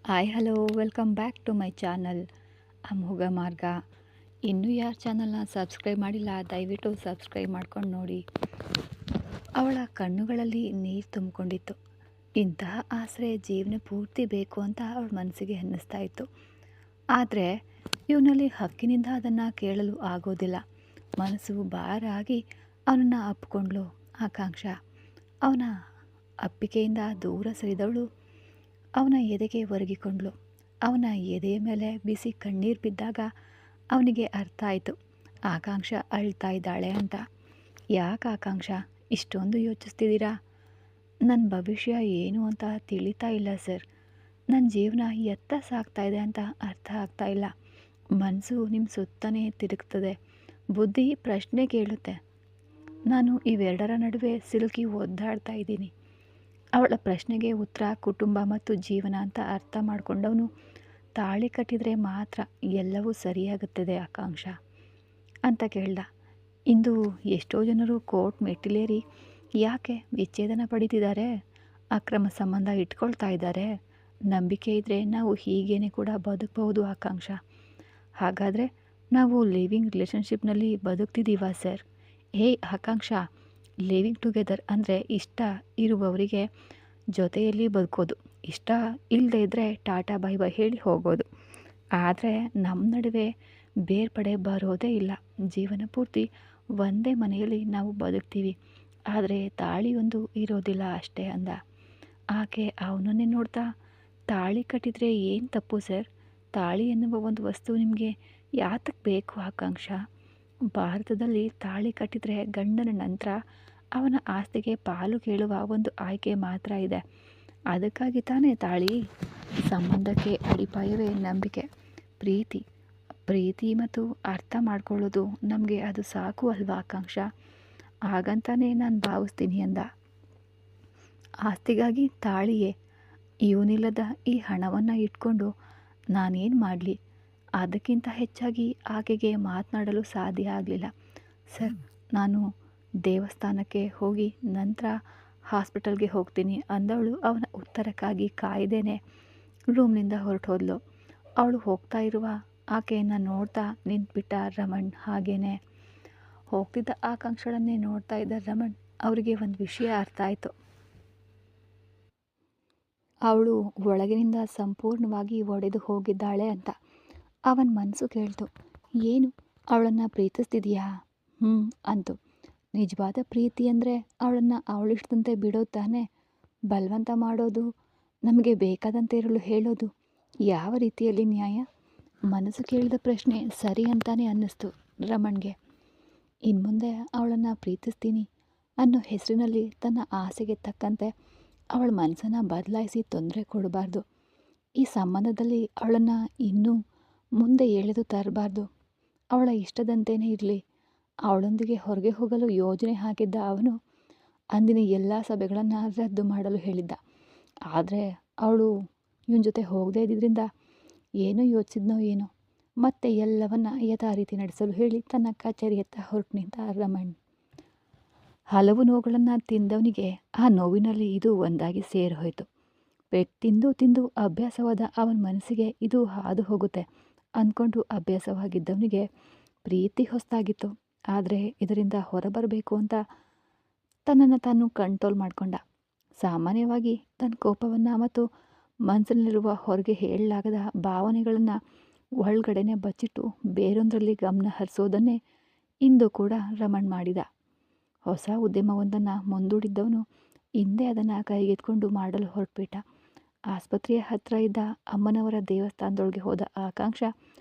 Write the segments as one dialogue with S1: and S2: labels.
S1: Hi hello welcome back to my channel Amogha Marga. ಇನ್ನೂ ಯಾರು ಚಾನಲ್ನ ಸಬ್ಸ್ಕ್ರೈಬ್ ಮಾಡಿಲ್ಲ ದಯವಿಟ್ಟು ಸಬ್ಸ್ಕ್ರೈಬ್ ಮಾಡ್ಕೊಂಡು ನೋಡಿ. ಅವಳ ಕಣ್ಣುಗಳಲ್ಲಿ ನೀರು ತುಂಬಿಕೊಂಡಿತ್ತು. ಇಂತಹ ಆಸರೆ ಜೀವನ ಪೂರ್ತಿ ಬೇಕು ಅಂತ ಅವಳ ಮನಸ್ಸಿಗೆ ಅನ್ನಿಸ್ತಾ ಇತ್ತು. ಆದರೆ ಇವನಲ್ಲಿ ಹಕ್ಕಿನಿಂದ ಅದನ್ನು ಕೇಳಲು ಆಗೋದಿಲ್ಲ. ಮನಸ್ಸು ಭಾರಾಗಿ ಅವನನ್ನು ಅಪ್ಪಿಕೊಂಡ್ಳು ಆಕಾಂಕ್ಷ. ಅವನ ಅಪ್ಪಿಕೆಯಿಂದ ದೂರ ಸರಿದವಳು ಅವನ ಎದೆಗೆ ಒರಗಿಕೊಂಡ್ಳು. ಅವನ ಎದೆಯ ಮೇಲೆ ಬಿಸಿ ಕಣ್ಣೀರು ಬಿದ್ದಾಗ ಅವನಿಗೆ ಅರ್ಥ ಆಯಿತು, ಆಕಾಂಕ್ಷ ಅಳ್ತಾ ಇದ್ದಾಳೆ ಅಂತ. ಯಾಕೆ ಆಕಾಂಕ್ಷ ಇಷ್ಟೊಂದು ಯೋಚಿಸ್ತಿದ್ದೀರಾ? ನನ್ನ ಭವಿಷ್ಯ ಏನು ಅಂತ ತಿಳಿತಾ ಇಲ್ಲ ಸರ್. ನನ್ನ ಜೀವನ ಎತ್ತ ಸಾಗ್ತಾ ಇದೆ ಅಂತ ಅರ್ಥ ಆಗ್ತಾ ಇಲ್ಲ. ಮನಸ್ಸು ನಿಮ್ಮ ಸುತ್ತನೇ ತಿರುಗ್ತದೆ, ಬುದ್ಧಿ ಪ್ರಶ್ನೆ ಕೇಳುತ್ತೆ. ನಾನು ಇವೆರಡರ ನಡುವೆ ಸಿಲುಕಿ ಒದ್ದಾಡ್ತಾ ಇದ್ದೀನಿ. ಅವಳ ಪ್ರಶ್ನೆಗೆ ಉತ್ತರ ಕುಟುಂಬ ಮತ್ತು ಜೀವನ ಅಂತ ಅರ್ಥ ಮಾಡಿಕೊಂಡವನು ತಾಳಿ ಕಟ್ಟಿದರೆ ಮಾತ್ರ ಎಲ್ಲವೂ ಸರಿಯಾಗುತ್ತದೆ ಆಕಾಂಕ್ಷ ಅಂತ ಕೇಳ್ದ. ಇಂದು ಎಷ್ಟೋ ಜನರು ಕೋರ್ಟ್ ಮೆಟ್ಟಿಲೇರಿ ಯಾಕೆ ವಿಚ್ಛೇದನ ಪಡೀತಿದ್ದಾರೆ, ಅಕ್ರಮ ಸಂಬಂಧ ಇಟ್ಕೊಳ್ತಾ ಇದ್ದಾರೆ. ನಂಬಿಕೆ ಇದ್ದರೆ ನಾವು ಹೀಗೇನೆ ಕೂಡ ಬದುಕಬಹುದು ಆಕಾಂಕ್ಷ. ಹಾಗಾದರೆ ನಾವು ಲಿವಿಂಗ್ ರಿಲೇಷನ್ಶಿಪ್ನಲ್ಲಿ ಬದುಕ್ತಿದ್ದೀವಾ ಸರ್? ಆಕಾಂಕ್ಷ, ಲಿವಿಂಗ್ ಟುಗೆದರ್ ಅಂದರೆ ಇಷ್ಟ ಇರುವವರಿಗೆ ಜೊತೆಯಲ್ಲಿ ಬದುಕೋದು, ಇಷ್ಟ ಇಲ್ಲದೇ ಇದ್ದರೆ ಟಾಟಾ ಬೈ ಬೈ ಹೇಳಿ ಹೋಗೋದು. ಆದರೆ ನಮ್ಮ ನಡುವೆ ಬೇರ್ಪಡೆ ಬರೋದೇ ಇಲ್ಲ. ಜೀವನ ಪೂರ್ತಿ ಒಂದೇ ಮನೆಯಲ್ಲಿ ನಾವು ಬದುಕ್ತೀವಿ, ಆದರೆ ತಾಳಿಯೊಂದು ಇರೋದಿಲ್ಲ ಅಷ್ಟೇ ಅಂದ. ಆಕೆ ಅವನನ್ನೇ ನೋಡ್ತಾ, ತಾಳಿ ಕಟ್ಟಿದರೆ ಏನು ತಪ್ಪು ಸರ್? ತಾಳಿ ಎನ್ನುವ ಒಂದು ವಸ್ತು ನಿಮಗೆ ಯಾತಕ್ಕೆ ಬೇಕು ಆಕಾಂಕ್ಷ? ಭಾರತದಲ್ಲಿ ತಾಳಿ ಕಟ್ಟಿದರೆ ಗಂಡನ ನಂತರ ಅವನ ಆಸ್ತಿಗೆ ಪಾಲು ಕೇಳುವ ಒಂದು ಆಯ್ಕೆ ಮಾತ್ರ ಇದೆ. ಅದಕ್ಕಾಗಿ ತಾನೇ ತಾಳಿ. ಸಂಬಂಧಕ್ಕೆ ಅಡಿಪಾಯವೇ ನಂಬಿಕೆ, ಪ್ರೀತಿ. ಪ್ರೀತಿ ಮತ್ತು ಅರ್ಥ ಮಾಡ್ಕೊಳ್ಳೋದು ನಮಗೆ ಅದು ಸಾಕು ಅಲ್ವಾ ಆಕಾಂಕ್ಷ? ಹಾಗಂತಾನೆ ನಾನು ಭಾವಿಸ್ತೀನಿ ಅಂದ. ಆಸ್ತಿಗಾಗಿ ತಾಳಿಯೇ? ಇವನಿಲ್ಲದ ಈ ಹಣವನ್ನು ಇಟ್ಕೊಂಡು ನಾನೇನು ಮಾಡಲಿ? ಅದಕ್ಕಿಂತ ಹೆಚ್ಚಾಗಿ ಆಕೆಗೆ ಮಾತನಾಡಲು ಸಾಧ್ಯ ಆಗಲಿಲ್ಲ. ಸರ್, ನಾನು ದೇವಸ್ಥಾನಕ್ಕೆ ಹೋಗಿ ನಂತರ ಹಾಸ್ಪಿಟಲ್ಗೆ ಹೋಗ್ತೀನಿ ಅಂದವಳು ಅವನ ಉತ್ತರಕ್ಕಾಗಿ ಕಾಯ್ದೇನೆ ರೂಮ್ನಿಂದ ಹೊರಟೋದ್ಲು. ಅವಳು ಹೋಗ್ತಾ ಇರುವ ಆಕೆಯನ್ನು ನೋಡ್ತಾ ನಿಂತ್ಬಿಟ್ಟ ರಮಣ್. ಹಾಗೇನೆ ಹೋಗ್ತಿದ್ದ ಆಕಾಂಕ್ಷಳನ್ನೇ ನೋಡ್ತಾ ಇದ್ದ ರಮಣ್ ಅವರಿಗೆ ಒಂದು ವಿಷಯ ಅರ್ಥ ಆಯಿತು. ಅವಳು ಒಳಗಿನಿಂದ ಸಂಪೂರ್ಣವಾಗಿ ಒಡೆದು ಹೋಗಿದ್ದಾಳೆ ಅಂತ. ಅವನ ಮನಸ್ಸು ಕೇಳ್ತು, ಏನು ಅವಳನ್ನು ಪ್ರೀತಿಸ್ತಿದೆಯಾ? ಅಂತು. ನಿಜವಾದ ಪ್ರೀತಿ ಅಂದರೆ ಅವಳನ್ನು ಅವಳಿಷ್ಟಂತೆ ಬಿಡೋದು ತಾನೇ. ಬಲವಂತ ಮಾಡೋದು, ನಮಗೆ ಬೇಕಾದಂತೆ ಇರಲು ಹೇಳೋದು ಯಾವ ರೀತಿಯಲ್ಲಿ ನ್ಯಾಯ? ಮನಸ್ಸು ಕೇಳಿದ ಪ್ರಶ್ನೆ ಸರಿ ಅಂತಾನೆ ಅನ್ನಿಸ್ತು ರಮಣ್ಗೆ. ಇನ್ಮುಂದೆ ಅವಳನ್ನು ಪ್ರೀತಿಸ್ತೀನಿ ಅನ್ನೋ ಹೆಸರಿನಲ್ಲಿ ತನ್ನ ಆಸೆಗೆ ತಕ್ಕಂತೆ ಅವಳ ಮನಸ್ಸನ್ನು ಬದಲಾಯಿಸಿ ತೊಂದರೆ ಕೊಡಬಾರ್ದು. ಈ ಸಂಬಂಧದಲ್ಲಿ ಅವಳನ್ನು ಇನ್ನೂ ಮುಂದೆ ಎಳೆದು ತರಬಾರ್ದು. ಅವಳ ಇಷ್ಟದಂತೆಯೇ ಇರಲಿ. ಅವಳೊಂದಿಗೆ ಹೊರಗೆ ಹೋಗಲು ಯೋಜನೆ ಹಾಕಿದ್ದ ಅವನು ಅಂದಿನ ಎಲ್ಲ ಸಭೆಗಳನ್ನು ರದ್ದು ಮಾಡಲು ಹೇಳಿದ್ದ. ಆದರೆ ಅವಳು ಇವನ ಜೊತೆ ಹೋಗದೇ ಇದ್ದಿದ್ದರಿಂದ ಏನೋ ಯೋಚಿಸಿದ್ನೋ ಏನೋ, ಮತ್ತೆ ಎಲ್ಲವನ್ನ ಯಥಾ ರೀತಿ ನಡೆಸಲು ಹೇಳಿ ತನ್ನ ಕಚೇರಿಯತ್ತ ಹೊರಟು ನಿಂತ ರಮಣ್. ಹಲವು ನೋವುಗಳನ್ನು ತಿಂದವನಿಗೆ ಆ ನೋವಿನಲ್ಲಿ ಇದು ಒಂದಾಗಿ ಸೇರಿಹೋಯಿತು. ಪೆಟ್ಟು ತಿಂದು ತಿಂದು ಅಭ್ಯಾಸವಾದ ಅವನ ಮನಸ್ಸಿಗೆ ಇದು ಹಾದು ಹೋಗುತ್ತೆ ಅಂದ್ಕೊಂಡು ಅಭ್ಯಾಸವಾಗಿದ್ದವನಿಗೆ ಪ್ರೀತಿ ಹೊಸದಾಗಿತ್ತು. ಆದರೆ ಇದರಿಂದ ಹೊರಬರಬೇಕು ಅಂತ ತನ್ನನ್ನು ತಾನು ಕಂಟ್ರೋಲ್ ಮಾಡಿಕೊಂಡ. ಸಾಮಾನ್ಯವಾಗಿ ತನ್ನ ಕೋಪವನ್ನು ಮತ್ತು ಮನಸ್ಸಿನಲ್ಲಿರುವ ಹೊರಗೆ ಹೇಳಲಾಗದ ಭಾವನೆಗಳನ್ನು ಒಳಗಡೆನೆ ಬಚ್ಚಿಟ್ಟು ಬೇರೊಂದರಲ್ಲಿ ಗಮನ ಹರಿಸೋದನ್ನೇ ಇಂದು ಕೂಡ ರಮಣ್ ಮಾಡಿದ. ಹೊಸ ಉದ್ಯಮವೊಂದನ್ನು ಮುಂದೂಡಿದ್ದವನು ಹಿಂದೆ ಅದನ್ನು ಕೈಗೆತ್ಕೊಂಡು ಮಾಡಲು ಹೊರಟುಬಿಟ್ಟ. ಆಸ್ಪತ್ರೆಯ ಹತ್ತಿರ ಇದ್ದ ಅಮ್ಮನವರ ದೇವಸ್ಥಾನದೊಳಗೆ ಹೋದ ಆಕಾಂಕ್ಷ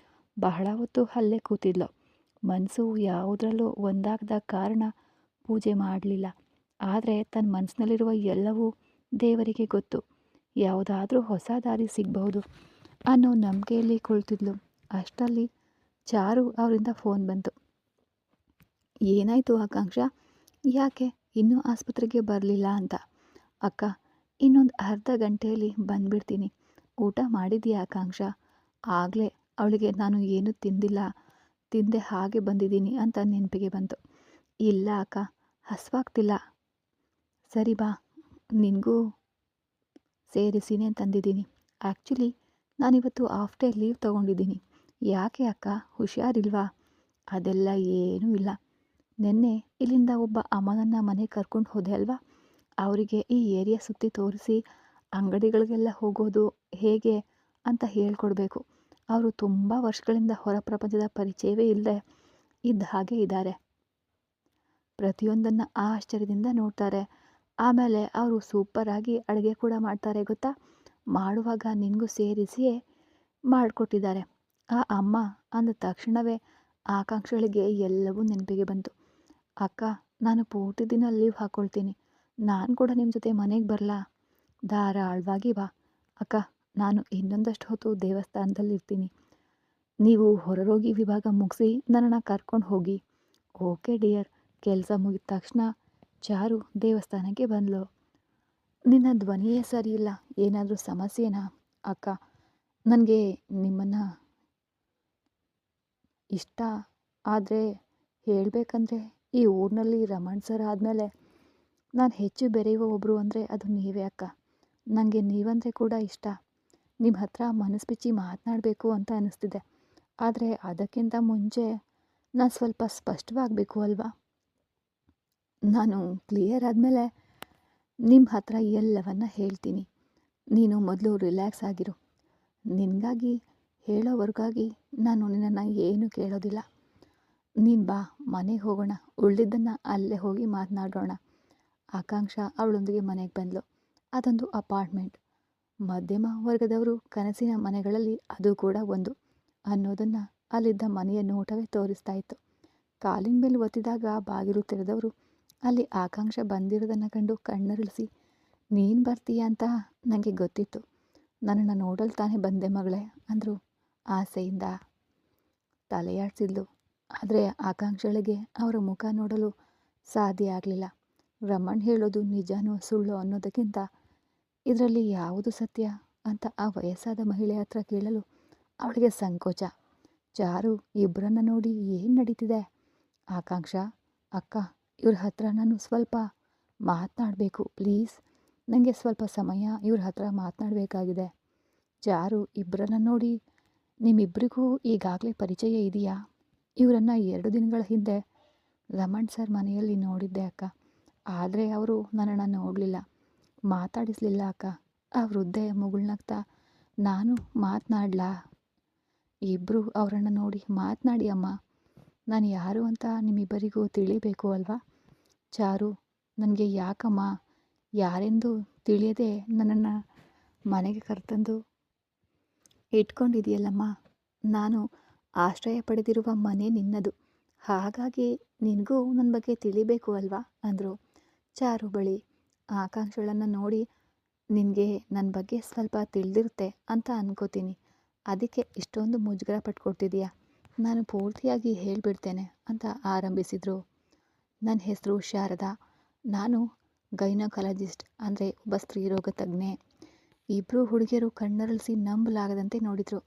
S1: ಬಹಳ ಹೊತ್ತು ಅಲ್ಲೇ ಕೂತಿದ್ಲು. ಮನಸ್ಸು ಯಾವುದರಲ್ಲೂ ಒಂದಾಗದ ಕಾರಣ ಪೂಜೆ ಮಾಡಲಿಲ್ಲ. ಆದರೆ ತನ್ನ ಮನಸ್ಸಿನಲ್ಲಿರುವ ಎಲ್ಲವೂ ದೇವರಿಗೆ ಗೊತ್ತು. ಯಾವುದಾದ್ರೂ ಹೊಸ ದಾರಿ ಸಿಗಬಹುದು ಅನ್ನೋ ನಂಬಿಕೆಯಲ್ಲಿ ಕುಳಿತಿದ್ಲು. ಅಷ್ಟರಲ್ಲಿ ಚಾರು ಅವರಿಂದ ಫೋನ್ ಬಂತು. ಏನಾಯಿತು ಆಕಾಂಕ್ಷ, ಯಾಕೆ ಇನ್ನೂ ಆಸ್ಪತ್ರೆಗೆ ಬರಲಿಲ್ಲ ಅಂತ. ಅಕ್ಕ, ಇನ್ನೊಂದು ಅರ್ಧ ಗಂಟೆಯಲ್ಲಿ ಬಂದುಬಿಡ್ತೀನಿ. ಊಟ ಮಾಡಿದೆಯಾ ಆಕಾಂಕ್ಷ? ಆಗಲೇ ಅವಳಿಗೆ ನಾನು ಏನೂ ತಿಂದೆ ಹಾಗೆ ಬಂದಿದ್ದೀನಿ ಅಂತ ನೆನಪಿಗೆ ಬಂತು. ಇಲ್ಲ ಅಕ್ಕ, ಹಸ್ವಾಗ್ತಿಲ್ಲ. ಸರಿ ಬಾ, ನಿನಗೂ ಸೇರಿಸಿನೇ ತಂದಿದ್ದೀನಿ. ಆ್ಯಕ್ಚುಲಿ ನಾನಿವತ್ತು ಹಾಫ್ ಡೇ ಲೀವ್ ತೊಗೊಂಡಿದ್ದೀನಿ. ಯಾಕೆ ಅಕ್ಕ, ಹುಷಾರಿಲ್ವಾ? ಅದೆಲ್ಲ ಏನೂ ಇಲ್ಲ. ನಿನ್ನೆ ಇಲ್ಲಿಂದ ಒಬ್ಬ ಅಮ್ಮನನ್ನು ಮನೆಗೆ ಕರ್ಕೊಂಡು ಹೋದೆ ಅಲ್ವಾ? ಅವರಿಗೆ ಈ ಏರಿಯಾ ಸುತ್ತಿ ತೋರಿಸಿ ಅಂಗಡಿಗಳಿಗೆಲ್ಲ ಹೋಗೋದು ಹೇಗೆ ಅಂತ ಹೇಳ್ಕೊಡ್ಬೇಕು. ಅವರು ತುಂಬ ವರ್ಷಗಳಿಂದ ಹೊರ ಪ್ರಪಂಚದ ಪರಿಚಯವೇ ಇಲ್ಲದೆ ಇದ್ದ ಹಾಗೆ ಇದ್ದಾರೆ. ಪ್ರತಿಯೊಂದನ್ನು ಆಶ್ಚರ್ಯದಿಂದ ನೋಡ್ತಾರೆ. ಆಮೇಲೆ ಅವರು ಸೂಪರಾಗಿ ಅಡುಗೆ ಕೂಡ ಮಾಡ್ತಾರೆ ಗೊತ್ತಾ? ಮಾಡುವಾಗ ನಿನಗೂ ಸೇರಿಸಿಯೇ ಮಾಡಿಕೊಟ್ಟಿದ್ದಾರೆ. ಆ ಅಮ್ಮ ಅಂದ ತಕ್ಷಣವೇ ಆಕಾಂಕ್ಷಳಿಗೆ ಎಲ್ಲವೂ ನೆನಪಿಗೆ ಬಂತು. ಅಕ್ಕ, ನಾನು ಪೂರ್ತಿ ದಿನ ಲೀವ್ ಹಾಕ್ಕೊಳ್ತೀನಿ. ನಾನು ಕೂಡ ನಿಮ್ಮ ಜೊತೆ ಮನೆಗೆ ಬರಲಾ? ಧಾರಾಳವಾಗಿ ಬಾ. ಅಕ್ಕ, ನಾನು ಇನ್ನೊಂದಷ್ಟು ಹೊತ್ತು ದೇವಸ್ಥಾನದಲ್ಲಿರ್ತೀನಿ. ನೀವು ಹೊರರೋಗಿ ವಿಭಾಗ ಮುಗಿಸಿ ನನ್ನನ್ನು ಕರ್ಕೊಂಡು ಹೋಗಿ. Okay dear. ಕೆಲಸ ಮುಗಿದ ತಕ್ಷಣ ಚಾರು ದೇವಸ್ಥಾನಕ್ಕೆ ಬಂದಳು. ನಿನ್ನ ಧ್ವನಿಯೇ ಸರಿಯಿಲ್ಲ, ಏನಾದರೂ ಸಮಸ್ಯೆನಾ? ಅಕ್ಕ, ನನಗೆ ನಿಮ್ಮನ್ನು ಇಷ್ಟ. ಆದರೆ ಹೇಳಬೇಕಂದ್ರೆ ಈ ಊರಿನಲ್ಲಿ ರಮಣ್ ಸರ್ ಆದಮೇಲೆ ನಾನು ಹೆಚ್ಚು ಬೆರೆಯುವ ಒಬ್ಬರು ಅಂದರೆ ಅದು ನೀವೇ ಅಕ್ಕ. ನನಗೆ ನೀವಂದರೆ ಕೂಡ ಇಷ್ಟ. ನಿಮ್ಮ ಹತ್ರ ಮನಸ್ಸು ಬಿಚ್ಚಿ ಮಾತನಾಡಬೇಕು ಅಂತ ಅನ್ನಿಸ್ತಿದೆ. ಆದರೆ ಅದಕ್ಕಿಂತ ಮುಂಚೆ ನಾನು ಸ್ವಲ್ಪ ಸ್ಪಷ್ಟವಾಗಬೇಕು ಅಲ್ವಾ? ನಾನು ಕ್ಲಿಯರ್ ಆದಮೇಲೆ ನಿಮ್ಮ ಹತ್ರ ಎಲ್ಲವನ್ನ ಹೇಳ್ತೀನಿ. ನೀನು ಮೊದಲು ರಿಲ್ಯಾಕ್ಸ್ ಆಗಿರು. ನಿನಗಾಗಿ ಹೇಳೋವರೆಗಾಗಿ ನಾನು ನಿನ್ನನ್ನು ಏನೂ ಕೇಳೋದಿಲ್ಲ. ನೀನು ಬಾ, ಮನೆಗೆ ಹೋಗೋಣ. ಉಳಿದಿದ್ದನ್ನು ಅಲ್ಲೇ ಹೋಗಿ ಮಾತನಾಡೋಣ. ಆಕಾಂಕ್ಷ ಅವಳೊಂದಿಗೆ ಮನೆಗೆ ಬಂದಳು. ಅದೊಂದು ಅಪಾರ್ಟ್ಮೆಂಟ್. ಮಧ್ಯಮ ವರ್ಗದವರು ಕನಸಿನ ಮನೆಗಳಲ್ಲಿ ಅದು ಕೂಡ ಒಂದು ಅನ್ನೋದನ್ನು ಅಲ್ಲಿದ್ದ ಮನೆಯ ನೋಟವೇ ತೋರಿಸ್ತಾ ಇತ್ತು. ಕಾಲಿನ ಮೇಲೆ ಒತ್ತಿದಾಗ ಬಾಗಿಲು ತೆರೆದವರು ಅಲ್ಲಿ ಆಕಾಂಕ್ಷ ಬಂದಿರೋದನ್ನು ಕಂಡು ಕಣ್ಣರಳಿಸಿ, ನೀನು ಬರ್ತೀಯ ಅಂತ ನನಗೆ ಗೊತ್ತಿತ್ತು. ನನ್ನನ್ನು ನೋಡಲು ತಾನೇ ಬಂದೆ ಮಗಳೇ ಅಂದರು ಆಸೆಯಿಂದ. ತಲೆಯಾಡಿಸಿದ್ಲು. ಆದರೆ ಆಕಾಂಕ್ಷಳಿಗೆ ಅವರ ಮುಖ ನೋಡಲು ಸಾಧ್ಯ ಆಗಲಿಲ್ಲ. ರಮಣ್ ಹೇಳೋದು ನಿಜನೋ ಸುಳ್ಳು ಅನ್ನೋದಕ್ಕಿಂತ ಇದರಲ್ಲಿ ಯಾವುದು ಸತ್ಯ ಅಂತ ಆ ವಯಸ್ಸಾದ ಮಹಿಳೆ ಹತ್ರ ಕೇಳಲು ಅವಳಿಗೆ ಸಂಕೋಚ. ಚಾರು ಇಬ್ಬರನ್ನ ನೋಡಿ ಏನು ನಡೀತಿದೆ? ಆಕಾಂಕ್ಷ, ಅಕ್ಕ, ಇವ್ರ ಹತ್ರ ನಾನು ಸ್ವಲ್ಪ ಮಾತನಾಡಬೇಕು ಪ್ಲೀಸ್. ನನಗೆ ಸ್ವಲ್ಪ ಸಮಯ ಇವ್ರ ಹತ್ರ ಮಾತನಾಡಬೇಕಾಗಿದೆ. ಚಾರು ಇಬ್ಬರನ್ನ ನೋಡಿ, ನಿಮ್ಮಿಬ್ಬರಿಗೂ ಈಗಾಗಲೇ ಪರಿಚಯ ಇದೆಯಾ? ಇವರನ್ನು 2 ದಿನಗಳ ಹಿಂದೆ ರಮಣ್ ಸರ್ ಮನೆಯಲ್ಲಿ ನೋಡಿದ್ದೆ ಅಕ್ಕ. ಆದರೆ ಅವರು ನನ್ನನ್ನು ನೋಡಲಿಲ್ಲ, ಮಾತಾಡಿಸಲಿಲ್ಲ ಅಕ್ಕ. ಆ ವೃದ್ಧೆ ಮುಗುಳ್ನಗ್ತಾ, ನಾನು ಮಾತನಾಡ್ಲಾ? ಇಬ್ಬರು ಅವರನ್ನು ನೋಡಿ, ಮಾತನಾಡಿ ಅಮ್ಮ, ನಾನು ಯಾರು ಅಂತ ನಿಮ್ಮಿಬ್ಬರಿಗೂ ತಿಳಿಬೇಕು ಅಲ್ವಾ? ಚಾರು, ನನಗೆ ಯಾಕಮ್ಮ ಯಾರೆಂದು ತಿಳಿಯದೆ ನನ್ನನ್ನು ಮನೆಗೆ ಕರೆತಂದು ಇಟ್ಕೊಂಡಿದೆಯಲ್ಲಮ್ಮ. ನಾನು ಆಶ್ರಯ ಪಡೆದಿರುವ ಮನೆ ನಿನ್ನದು. ಹಾಗಾಗಿ ನಿನಗೂ ನನ್ನ ಬಗ್ಗೆ ತಿಳಿಬೇಕು ಅಲ್ವಾ ಅಂದರು. ಚಾರು ಬಳಿ ಆಕಾಂಕ್ಷಳನ್ನು ನೋಡಿ, ನಿನಗೆ ನನ್ನ ಬಗ್ಗೆ ಸ್ವಲ್ಪ ತಿಳಿದಿರುತ್ತೆ ಅಂತ ಅನ್ಕೋತೀನಿ. ಅದಕ್ಕೆ ಇಷ್ಟೊಂದು ಮುಜುಗರ ಪಟ್ಕೊಡ್ತಿದೀಯಾ? ನಾನು ಪೂರ್ತಿಯಾಗಿ ಹೇಳಿಬಿಡ್ತೇನೆ ಅಂತ ಆರಂಭಿಸಿದರು. ನನ್ನ ಹೆಸರು ಶಾರದಾ. ನಾನು ಗೈನಕಾಲಜಿಸ್ಟ್, ಅಂದರೆ ಒಬ್ಬ ಸ್ತ್ರೀರೋಗ ತಜ್ಞೆ. ಇಬ್ಬರು ಹುಡುಗಿಯರು ಕಣ್ಣರಳಿಸಿ ನಂಬಲಾಗದಂತೆ ನೋಡಿದರು.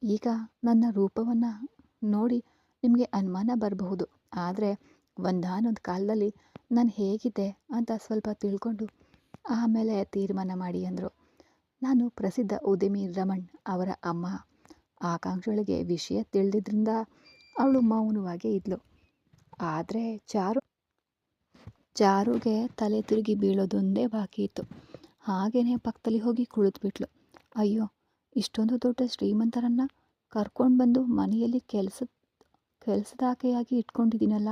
S1: ಈಗ ನನ್ನ ರೂಪವನ್ನು ನೋಡಿ ನಿಮಗೆ ಅನುಮಾನ ಬರಬಹುದು, ಆದರೆ ಒಂದಾನೊಂದು ಕಾಲದಲ್ಲಿ ನಾನು ಹೇಗಿದ್ದೆ ಅಂತ ಸ್ವಲ್ಪ ತಿಳ್ಕೊಂಡು ಆಮೇಲೆ ತೀರ್ಮಾನ ಮಾಡಿ ಅಂದರು. ನಾನು ಪ್ರಸಿದ್ಧ ಉದ್ಯಮಿ ರಮಣ್ ಅವರ ಅಮ್ಮ. ಆಕಾಂಕ್ಷಳಿಗೆ ವಿಷಯ ತಿಳಿದಿದ್ದರಿಂದ ಅವಳು ಮೌನವಾಗೇ ಇದ್ಲು. ಆದರೆ ಚಾರುಗೆ ತಲೆ ತಿರುಗಿ ಬೀಳೋದೊಂದೇ ಬಾಕಿ ಇತ್ತು. ಹಾಗೇನೆ ಪಕ್ಕದಲ್ಲಿ ಹೋಗಿ ಕುಳಿತುಬಿಟ್ಲು. ಅಯ್ಯೋ, ಇಷ್ಟೊಂದು ದೊಡ್ಡ ಶ್ರೀಮಂತರನ್ನು ಕರ್ಕೊಂಡು ಬಂದು ಮನೆಯಲ್ಲಿ ಕೆಲಸದಾಕೆಯಾಗಿ ಇಟ್ಕೊಂಡಿದ್ದೀನಲ್ಲ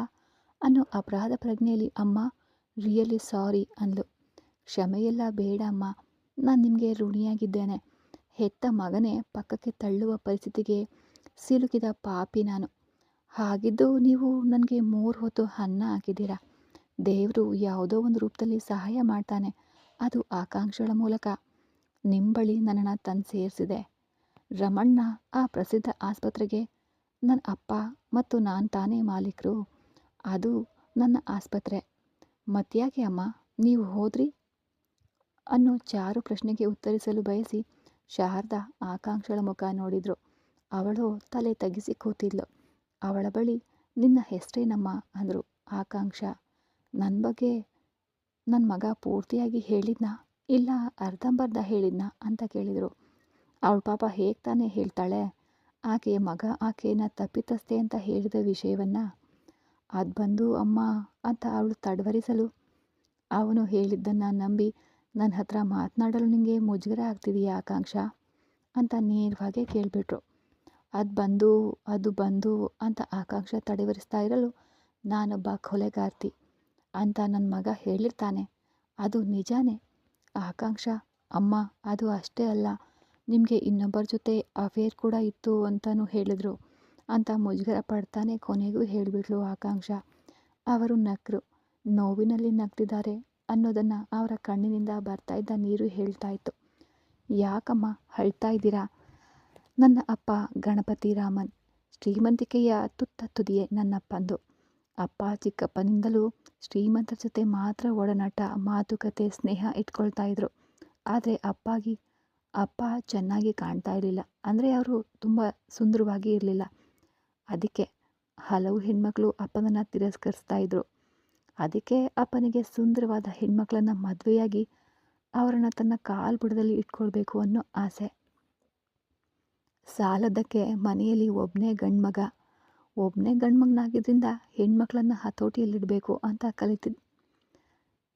S1: ಅನ್ನೋ ಅಪರಾಧ ಪ್ರಜ್ಞೆಯಲ್ಲಿ ಅಮ್ಮ ರಿಯಲಿ ಸಾರಿ ಅಂದ್ಲು. ಕ್ಷಮೆಯೆಲ್ಲ ಬೇಡ ಅಮ್ಮ, ನಾನು ನಿಮಗೆ ಋಣಿಯಾಗಿದ್ದೇನೆ. ಹೆತ್ತ ಮಗನೇ ಪಕ್ಕಕ್ಕೆ ತಳ್ಳುವ ಪರಿಸ್ಥಿತಿಗೆ ಸಿಲುಕಿದ ಪಾಪಿ ನಾನು. ಹಾಗಿದ್ದು ನೀವು ನನಗೆ 3 ಹೊತ್ತು ಅನ್ನ ಹಾಕಿದ್ದೀರಾ. ದೇವರು ಯಾವುದೋ ಒಂದು ರೂಪದಲ್ಲಿ ಸಹಾಯ ಮಾಡ್ತಾನೆ. ಅದು ಆಕಾಂಕ್ಷಳ ಮೂಲಕ ನಿಮ್ಮ ಬಳಿ ನನ್ನನ್ನು ತಂದು ಸೇರಿಸಿದೆ. ರಮಣ್ಣ ಆ ಪ್ರಸಿದ್ಧ ಆಸ್ಪತ್ರೆಗೆ ನನ್ನ ಅಪ್ಪ ಮತ್ತು ನಾನು ತಾನೇ ಮಾಲೀಕರು. ಅದು ನನ್ನ ಆಸ್ಪತ್ರೆ. ಮತ್ಯಾಕೆ ಅಮ್ಮ ನೀವು ಹೋದ್ರಿ ಅನ್ನೋ ಚಾರು ಪ್ರಶ್ನೆಗೆ ಉತ್ತರಿಸಲು ಬಯಸಿ ಶಾರದಾ ಆಕಾಂಕ್ಷಳ ಮುಖ ನೋಡಿದ್ರು. ಅವಳು ತಲೆ ತಗ್ಗಿಸಿ ಕೂತಿದ್ಲು. ಅವಳ ಬಳಿ ನಿನ್ನ ಹೆಸರೇನಮ್ಮ ಅಂದರು ಆಕಾಂಕ್ಷ. ನನ್ನ ಬಗ್ಗೆ ನನ್ನ ಮಗ ಪೂರ್ತಿಯಾಗಿ ಹೇಳಿದ್ನಾ ಇಲ್ಲ ಅರ್ಧಂಬರ್ಧ ಹೇಳಿದ್ನಾ ಅಂತ ಕೇಳಿದರು. ಅವಳು ಪಾಪ ಹೇಗೆ ತಾನೇ ಹೇಳ್ತಾಳೆ? ಆಕೆಯ ಮಗ ಆಕೆಯನ್ನು ತಪ್ಪಿತಸ್ಥೆ ಅಂತ ಹೇಳಿದ ವಿಷಯವನ್ನು. ಅದು ಬಂದು ಅಮ್ಮ ಅಂತ ಅವಳು ತಡವರಿಸಲು, ಅವನು ಹೇಳಿದ್ದನ್ನು ನಂಬಿ ನನ್ನ ಹತ್ರ ಮಾತನಾಡಲು ನಿನಗೆ ಮುಜುಗರ ಆಗ್ತಿದೆಯಾ ಆಕಾಂಕ್ಷ ಅಂತ ನೇರವಾಗೇ ಕೇಳಿಬಿಟ್ರು. ಅದು ಬಂದು ಅಂತ ಆಕಾಂಕ್ಷ ತಡವರಿಸ್ತಾ ಇರಲು, ನಾನೊಬ್ಬ ಕೊಲೆಗಾರ್ತಿ ಅಂತ ನನ್ನ ಮಗ ಹೇಳಿರ್ತಾನೆ, ಅದು ನಿಜಾನೇ ಆಕಾಂಕ್ಷ. ಅಮ್ಮ ಅದು ಅಷ್ಟೇ ಅಲ್ಲ, ನಿಮಗೆ ಇನ್ನೊಬ್ಬರ ಜೊತೆ ಅಫೇರ್ ಕೂಡ ಇತ್ತು ಅಂತಲೂ ಹೇಳಿದ್ರು ಅಂತ ಮುಜುಗರ ಪಡ್ತಾನೆ ಕೊನೆಗೂ ಹೇಳಿಬಿಟ್ಲು ಆಕಾಂಕ್ಷ. ಅವರು ನಕ್ಕರು. ನೋವಿನಲ್ಲಿ ನಗ್ತಿದ್ದಾರೆ ಅನ್ನೋದನ್ನು ಅವರ ಕಣ್ಣಿನಿಂದ ಬರ್ತಾ ಇದ್ದ ನೀರು ಹೇಳ್ತಾ ಇತ್ತು. ಯಾಕಮ್ಮ ಅಳ್ತಾ ಇದ್ದೀರಾ? ನನ್ನ ಅಪ್ಪ ಗಣಪತಿ ರಾಮನ್, ಶ್ರೀಮಂತಿಕೆಯ ತುತ್ತ ತುದಿಯೇ ನನ್ನಪ್ಪಂದು. ಅಪ್ಪ ಚಿಕ್ಕಪ್ಪನಿಂದಲೂ ಶ್ರೀಮಂತರ ಜೊತೆ ಮಾತ್ರ ಒಡನಾಟ, ಮಾತುಕತೆ, ಸ್ನೇಹ ಇಟ್ಕೊಳ್ತಾ ಇದ್ರು. ಆದರೆ ಅಪ್ಪ ಚೆನ್ನಾಗಿ ಕಾಣ್ತಾ ಇರಲಿಲ್ಲ. ಅಂದರೆ ಅವರು ತುಂಬ ಸುಂದರವಾಗಿ ಇರಲಿಲ್ಲ. ಅದಕ್ಕೆ ಹಲವು ಹೆಣ್ಮಕ್ಳು ಅಪ್ಪನನ್ನು ತಿರಸ್ಕರಿಸ್ತಾ ಇದ್ರು. ಅದಕ್ಕೆ ಅಪ್ಪನಿಗೆ ಸುಂದರವಾದ ಹೆಣ್ಮಕ್ಳನ್ನು ಮದುವೆಯಾಗಿ ಅವರನ್ನು ತನ್ನ ಕಾಲ್ಬುಡದಲ್ಲಿ ಇಟ್ಕೊಳ್ಬೇಕು ಅನ್ನೋ ಆಸೆ. ಸಾಲದಕ್ಕೆ ಮನೆಯಲ್ಲಿ ಒಬ್ಬನೇ ಗಂಡ್ಮಗನಾಗಿದ್ದರಿಂದ ಹೆಣ್ಮಕ್ಳನ್ನು ಹತೋಟಿಯಲ್ಲಿಡಬೇಕು ಅಂತ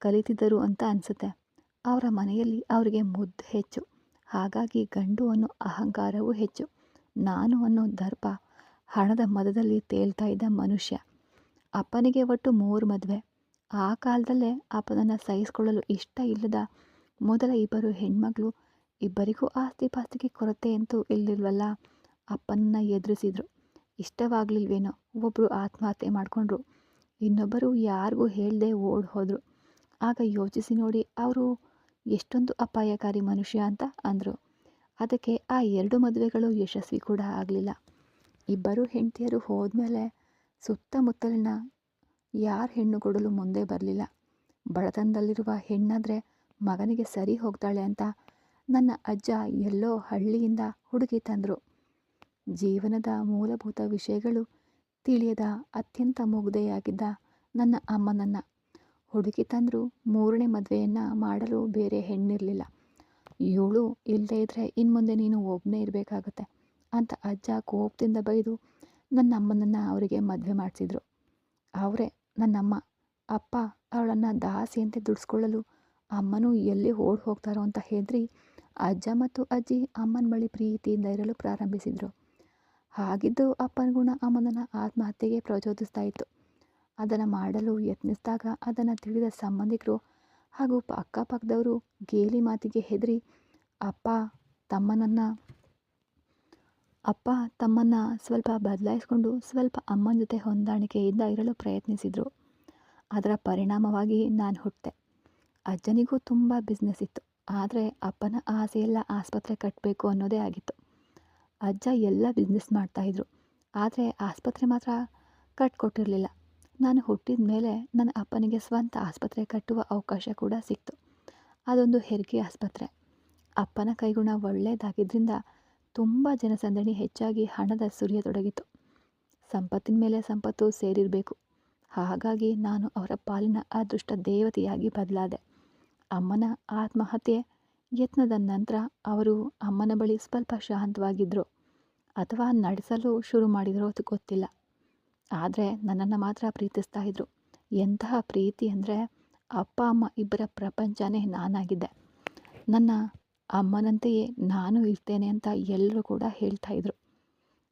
S1: ಕಲಿತಿದ್ದರು ಅಂತ ಅನಿಸುತ್ತೆ. ಅವರ ಮನೆಯಲ್ಲಿ ಅವರಿಗೆ ಮುದ್ದು ಹೆಚ್ಚು. ಹಾಗಾಗಿ ಗಂಡು ಅನ್ನೋ ಅಹಂಕಾರವೂ ಹೆಚ್ಚು. ನಾನು ಅನ್ನೋ ದರ್ಪ ಹಣದ ಮದದಲ್ಲಿ ತೇಲ್ತಾ ಇದ್ದ ಮನುಷ್ಯ. ಅಪ್ಪನಿಗೆ ಒಟ್ಟು 3 ಮದುವೆ. ಆ ಕಾಲದಲ್ಲೇ ಅಪ್ಪನನ್ನು ಸಹಿಸಿಕೊಳ್ಳಲು ಇಷ್ಟ ಇಲ್ಲದ ಮೊದಲ 2 ಹೆಣ್ಮಕ್ಳು. ಇಬ್ಬರಿಗೂ ಆಸ್ತಿ ಪಾಸ್ತಿಗೆ ಕೊರತೆ ಅಂತೂ ಇರಲಿಲ್ವಲ್ಲ. ಅಪ್ಪನನ್ನು ಎದುರಿಸಿದ್ರು. ಇಷ್ಟವಾಗಲಿಲ್ವೇನೋ, ಒಬ್ಬರು ಆತ್ಮಹತ್ಯೆ ಮಾಡಿಕೊಂಡ್ರು, ಇನ್ನೊಬ್ಬರು ಯಾರಿಗೂ ಹೇಳದೆ ಓಡಿ ಹೋದರು. ಆಗ ಯೋಚಿಸಿ ನೋಡಿ, ಅವರು ಎಷ್ಟೊಂದು ಅಪಾಯಕಾರಿ ಮನುಷ್ಯ ಅಂತ ಅಂದರು. ಅದಕ್ಕೆ ಆ 2 ಮದುವೆಗಳು ಯಶಸ್ವಿ ಕೂಡ ಆಗಲಿಲ್ಲ. 2 ಹೆಂಡತಿಯರು ಹೋದ್ಮೇಲೆ ಸುತ್ತಮುತ್ತಲಿನ ಯಾರು ಹೆಣ್ಣು ಕೊಡಲು ಮುಂದೆ ಬರಲಿಲ್ಲ. ಬಡತನದಲ್ಲಿರುವ ಹೆಣ್ಣಾದರೆ ಮಗನಿಗೆ ಸರಿ ಹೋಗ್ತಾಳೆ ಅಂತ ನನ್ನ ಅಜ್ಜ ಎಲ್ಲೋ ಹಳ್ಳಿಯಿಂದ ಹುಡುಗಿ ತಂದರು. ಜೀವನದ ಮೂಲಭೂತ ವಿಷಯಗಳು ತಿಳಿಯದ ಅತ್ಯಂತ ಮುಗ್ಧೆಯಾಗಿದ್ದ ನನ್ನ ಅಮ್ಮನನ್ನು ಹುಡುಗಿ ತಂದರು. 3ನೇ ಮದುವೆಯನ್ನು ಮಾಡಲು ಬೇರೆ ಹೆಣ್ಣಿರಲಿಲ್ಲ. ಇವಳು ಇಲ್ಲದೇ ಇದ್ದರೆ ಇನ್ಮುಂದೆ ನೀನು ಒಬ್ಬನೇ ಇರಬೇಕಾಗತ್ತೆ ಅಂತ ಅಜ್ಜ ಕೋಪದಿಂದ ಬೈದು ನನ್ನ ಅಮ್ಮನನ್ನು ಅವರಿಗೆ ಮದುವೆ ಮಾಡಿಸಿದ್ರು. ಅವರೇ ನನ್ನಮ್ಮ. ಅಪ್ಪ ಅವಳನ್ನು ದಾಸಿಯಂತೆ ದುಡಿಸ್ಕೊಳ್ಳಲು ಅಮ್ಮನೂ ಎಲ್ಲಿ ಓಡಿ ಹೋಗ್ತಾರೋ ಅಂತ ಹೆದರಿ ಅಜ್ಜ ಮತ್ತು ಅಜ್ಜಿ ಅಮ್ಮನ ಬಳಿ ಪ್ರೀತಿಯಿಂದ ಇರಲು ಪ್ರಾರಂಭಿಸಿದರು. ಹಾಗಿದ್ದು ಅಪ್ಪನ ಗುಣ ಅಮ್ಮನನ್ನು ಆತ್ಮಹತ್ಯೆಗೆ ಪ್ರಚೋದಿಸ್ತಾ ಇತ್ತು. ಅದನ್ನು ಮಾಡಲು ಯತ್ನಿಸಿದಾಗ ಅದನ್ನು ತಿಳಿದ ಸಂಬಂಧಿಕರು ಹಾಗೂ ಅಕ್ಕಪಕ್ಕದವರು ಗೇಲಿ ಮಾತಿಗೆ ಹೆದರಿ ಅಪ್ಪ ತಮ್ಮನ್ನು ಸ್ವಲ್ಪ ಬದಲಾಯಿಸಿಕೊಂಡು ಸ್ವಲ್ಪ ಅಮ್ಮನ ಜೊತೆ ಹೊಂದಾಣಿಕೆಯಿಂದ ಇರಲು ಪ್ರಯತ್ನಿಸಿದರು. ಅದರ ಪರಿಣಾಮವಾಗಿ ನಾನು ಹುಟ್ಟಿದೆ. ಅಜ್ಜನಿಗೂ ತುಂಬ ಬಿಸ್ನೆಸ್ ಇತ್ತು. ಆದರೆ ಅಪ್ಪನ ಆಸೆಯೆಲ್ಲ ಆಸ್ಪತ್ರೆ ಕಟ್ಟಬೇಕು ಅನ್ನೋದೇ ಆಗಿತ್ತು. ಅಜ್ಜ ಎಲ್ಲ ಬಿಸ್ನೆಸ್ ಮಾಡ್ತಾಯಿದ್ರು, ಆದರೆ ಆಸ್ಪತ್ರೆ ಮಾತ್ರ ಕಟ್ಕೊಟ್ಟಿರಲಿಲ್ಲ. ನಾನು ಹುಟ್ಟಿದ ಮೇಲೆ ನನ್ನ ಅಪ್ಪನಿಗೆ ಸ್ವಂತ ಆಸ್ಪತ್ರೆ ಕಟ್ಟುವ ಅವಕಾಶ ಕೂಡ ಸಿಕ್ತು. ಅದೊಂದು ಹೆರಿಗೆ ಆಸ್ಪತ್ರೆ. ಅಪ್ಪನ ಕೈಗುಣ ಒಳ್ಳೆಯದಾಗಿದ್ದರಿಂದ ತುಂಬ ಜನಸಂದಣಿ ಹೆಚ್ಚಾಗಿ ಹಣದ ಸುರಿಯತೊಡಗಿತು. ಸಂಪತ್ತಿನ ಮೇಲೆ ಸಂಪತ್ತು ಸೇರಿರಬೇಕು. ಹಾಗಾಗಿ ನಾನು ಅವರ ಪಾಲಿನ ಅದೃಷ್ಟ ದೇವತೆಯಾಗಿ ಬದಲಾದೆ. ಅಮ್ಮನ ಆತ್ಮಹತ್ಯೆ ಯತ್ನದ ನಂತರ ಅವರು ಅಮ್ಮನ ಬಳಿ ಸ್ವಲ್ಪ ಶಾಂತವಾಗಿದ್ದರು ಅಥವಾ ನಡೆಸಲು ಶುರು ಮಾಡಿದರೋ ಗೊತ್ತಿಲ್ಲ. ಆದರೆ ನನ್ನನ್ನು ಮಾತ್ರ ಪ್ರೀತಿಸ್ತಾ ಇದ್ರು. ಎಂತಹ ಪ್ರೀತಿ ಅಂದರೆ ಅಪ್ಪ ಅಮ್ಮ ಇಬ್ಬರ ಪ್ರಪಂಚನೇ ನಾನಾಗಿದ್ದೆ. ನನ್ನ ಅಮ್ಮನಂತೆಯೇ ನಾನು ಇರ್ತೇನೆ ಅಂತ ಎಲ್ಲರೂ ಕೂಡ ಹೇಳ್ತಾ ಇದ್ರು.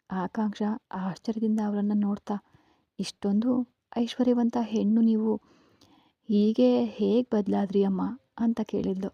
S1: ಆಕಾಂಕ್ಷ ಆಶ್ಚರ್ಯದಿಂದ ಅವರನ್ನು ನೋಡ್ತಾ, ಇಷ್ಟೊಂದು ಐಶ್ವರ್ಯವಂತ ಹೆಣ್ಣು ನೀವು ಹೀಗೆ ಹೇಗೆ ಬದಲಾದ್ರಿ ಅಮ್ಮ ಅಂತ ಕೇಳಿದ್ಲು.